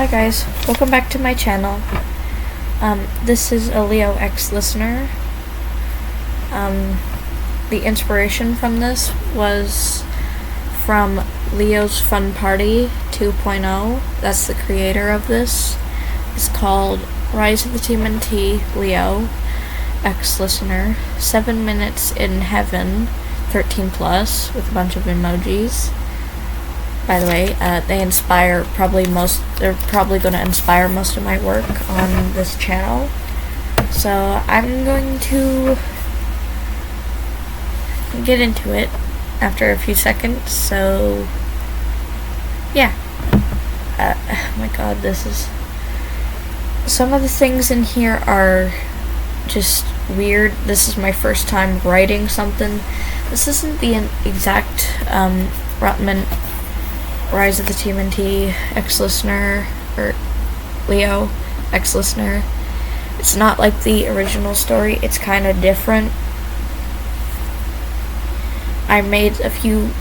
Hi guys, welcome back to my channel. This is a Leo X listener. The inspiration from this was from Leo's Fun Party 2.0. That's the creator of this. It's called Rise of the TMNT Leo X listener. 7 minutes in heaven, 13 plus, with a bunch of emojis. By the way, they're probably going to inspire most of my work on this channel. So I'm going to get into it after a few seconds. So yeah. Oh my god, some of the things in here are just weird. This is my first time writing something. This isn't the exact Rise of the TMNT X-Listener, or Leo X-Listener. It's not like the original story, it's kind of different. I made a few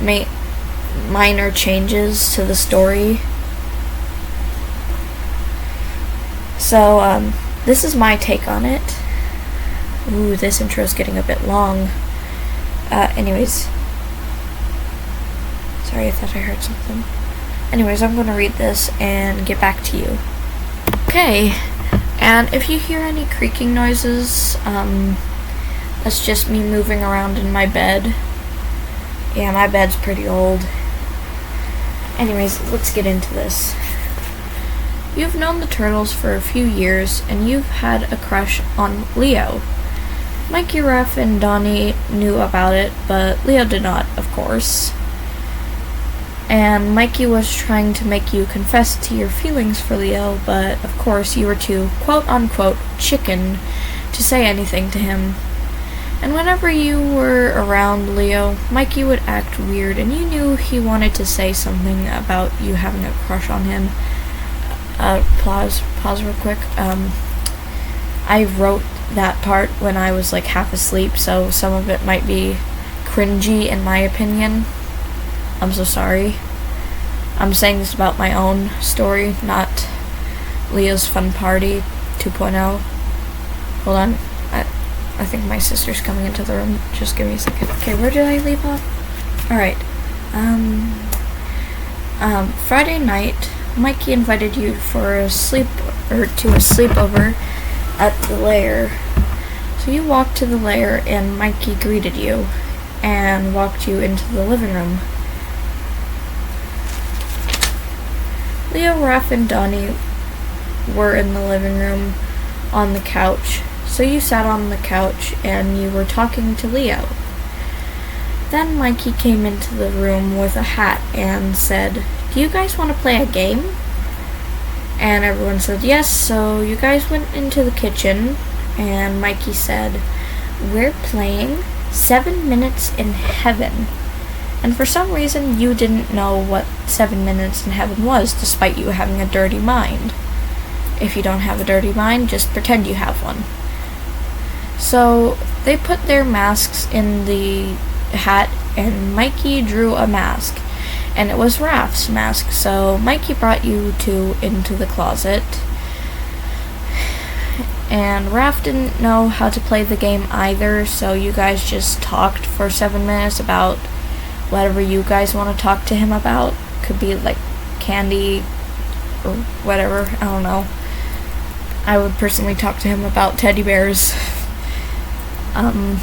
minor changes to the story. So, this is my take on it. Ooh, this intro is getting a bit long. Anyways. Sorry, I thought I heard something. Anyways, I'm going to read this and get back to you. Okay, and if you hear any creaking noises, that's just me moving around in my bed. Yeah, my bed's pretty old. Anyways, let's get into this. You've known the Turtles for a few years, and you've had a crush on Leo. Mikey, Ruff, and Donnie knew about it, but Leo did not, of course. And Mikey was trying to make you confess to your feelings for Leo, but of course you were too quote-unquote chicken to say anything to him. And whenever you were around Leo, Mikey would act weird, and you knew he wanted to say something about you having a crush on him. Pause real quick. I wrote that part when I was like half asleep, so some of it might be cringy in my opinion. I'm so sorry. I'm saying this about my own story, not Leo's Fun Party 2.0. Hold on. I think my sister's coming into the room. Just give me a second. Okay, where did I leave off? Alright. Friday night, Mikey invited you for a sleepover at the lair. So you walked to the lair and Mikey greeted you and walked you into the living room. Leo, Raph, and Donnie were in the living room on the couch, so you sat on the couch and you were talking to Leo. Then Mikey came into the room with a hat and said, "Do you guys want to play a game?" And everyone said yes, so you guys went into the kitchen and Mikey said, "We're playing 7 minutes in heaven." And for some reason, you didn't know what 7 minutes in heaven was, despite you having a dirty mind. If you don't have a dirty mind, just pretend you have one. So, they put their masks in the hat, and Mikey drew a mask. And it was Raph's mask, so Mikey brought you two into the closet. And Raph didn't know how to play the game either, so you guys just talked for 7 minutes about whatever you guys want to talk to him about. Could be like candy or whatever, I don't know. I would personally talk to him about teddy bears. Oh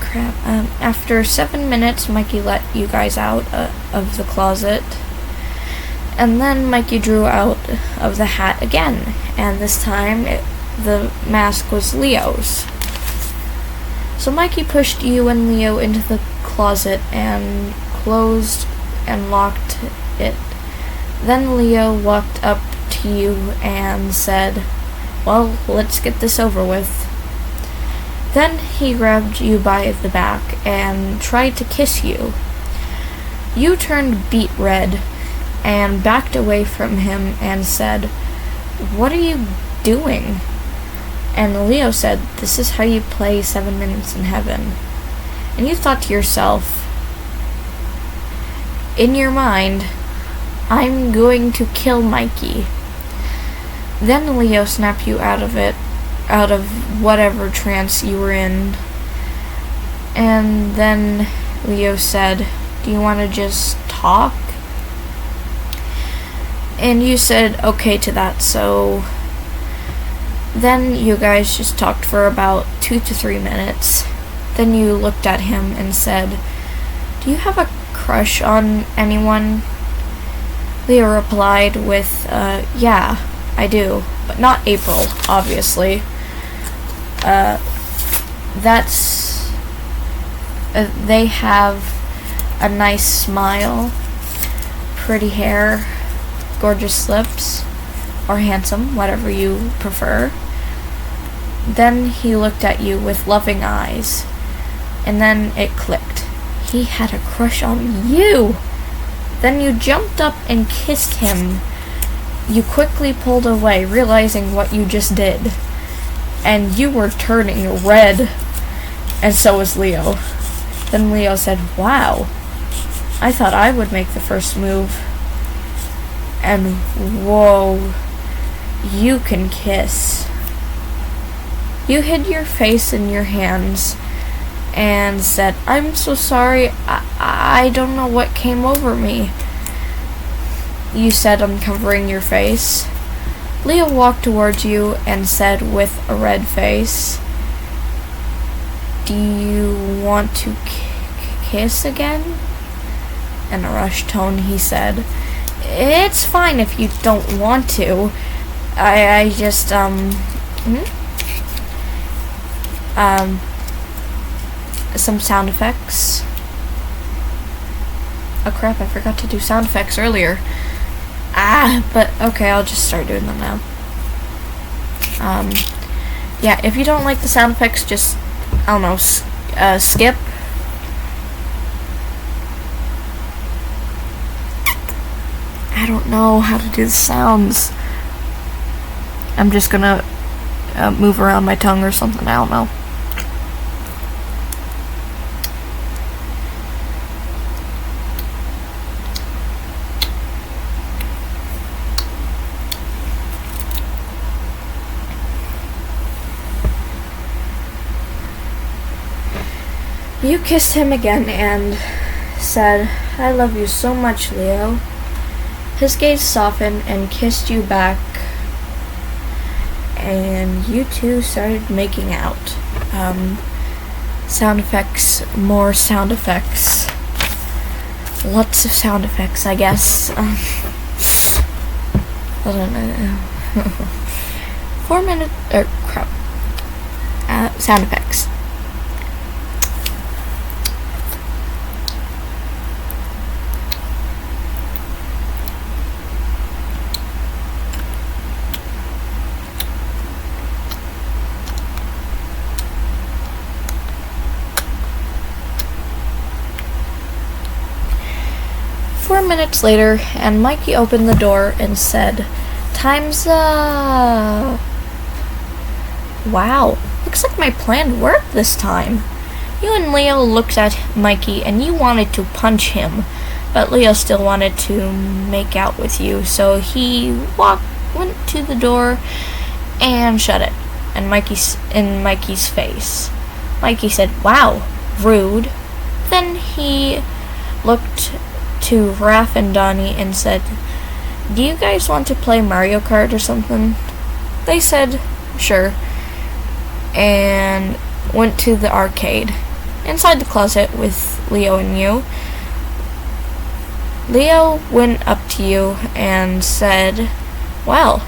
crap. After 7 minutes, Mikey let you guys out of the closet. And then Mikey drew out of the hat again. And this time, the mask was Leo's. So Mikey pushed you and Leo into the closet and closed and locked it. Then Leo walked up to you and said, "Well, let's get this over with." Then he grabbed you by the back and tried to kiss you. You turned beet red and backed away from him and said, "What are you doing?" And Leo said, "This is how you play 7 minutes in heaven." And you thought to yourself, in your mind, I'm going to kill Mikey. Then Leo snapped you out of it, out of whatever trance you were in. And then Leo said, do you want to just talk? And you said okay to that, so then you guys just talked for about 2 to 3 minutes. Then you looked at him and said, do you have a crush on anyone? Leo replied with, yeah, I do, but not April, obviously. They have a nice smile, pretty hair, gorgeous lips, or handsome, whatever you prefer. Then he looked at you with loving eyes, and then it clicked. He had a crush on you! Then you jumped up and kissed him. You quickly pulled away, realizing what you just did. And you were turning red. And so was Leo. Then Leo said, wow, I thought I would make the first move. And whoa, you can kiss. You hid your face in your hands and said, I'm so sorry, I don't know what came over me. You said, uncovering your face. Leo walked towards you and said with a red face, do you want to kiss again? In a rushed tone he said, it's fine if you don't want to. I just, some sound effects. Oh crap, I forgot to do sound effects earlier. But okay, I'll just start doing them now. Yeah, if you don't like the sound effects, just, I don't know, skip. I don't know how to do the sounds. I'm just gonna move around my tongue or something, I don't know. You kissed him again and said, I love you so much, Leo. His gaze softened and kissed you back, and you two started making out. Sound effects, more sound effects. Lots of sound effects, I guess. Hold on. 4 minutes, crap. Sound effects. 4 minutes later, and Mikey opened the door and said, time's up. Wow, looks like my plan worked this time. You and Leo looked at Mikey and you wanted to punch him, but Leo still wanted to make out with you, so he went to the door and shut it in Mikey's face. Mikey said, wow, rude. Then he looked to Raph and Donnie and said, do you guys want to play Mario Kart or something? They said, sure, and went to the arcade. Inside the closet with Leo and you, Leo went up to you and said, well,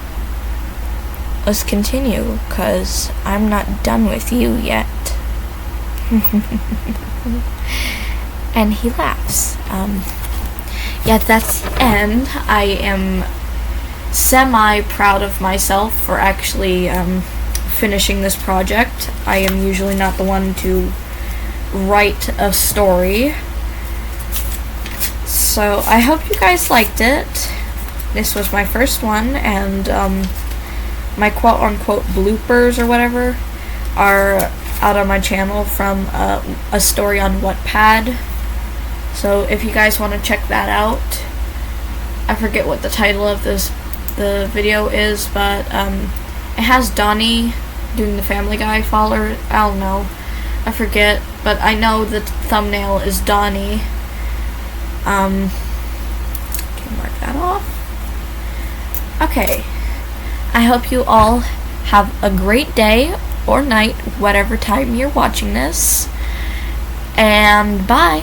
let's continue, 'cause I'm not done with you yet. And he laughs. Yeah, that's the end. I am semi-proud of myself for actually finishing this project. I am usually not the one to write a story. So I hope you guys liked it. This was my first one, and my quote-unquote bloopers or whatever are out on my channel from a story on Wattpad. So if you guys want to check that out, I forget what the title of the video is, but it has Donnie doing the Family Guy follower. I don't know, I forget, but I know the thumbnail is Donnie. Can mark that off. Okay, I hope you all have a great day or night, whatever time you're watching this, and bye.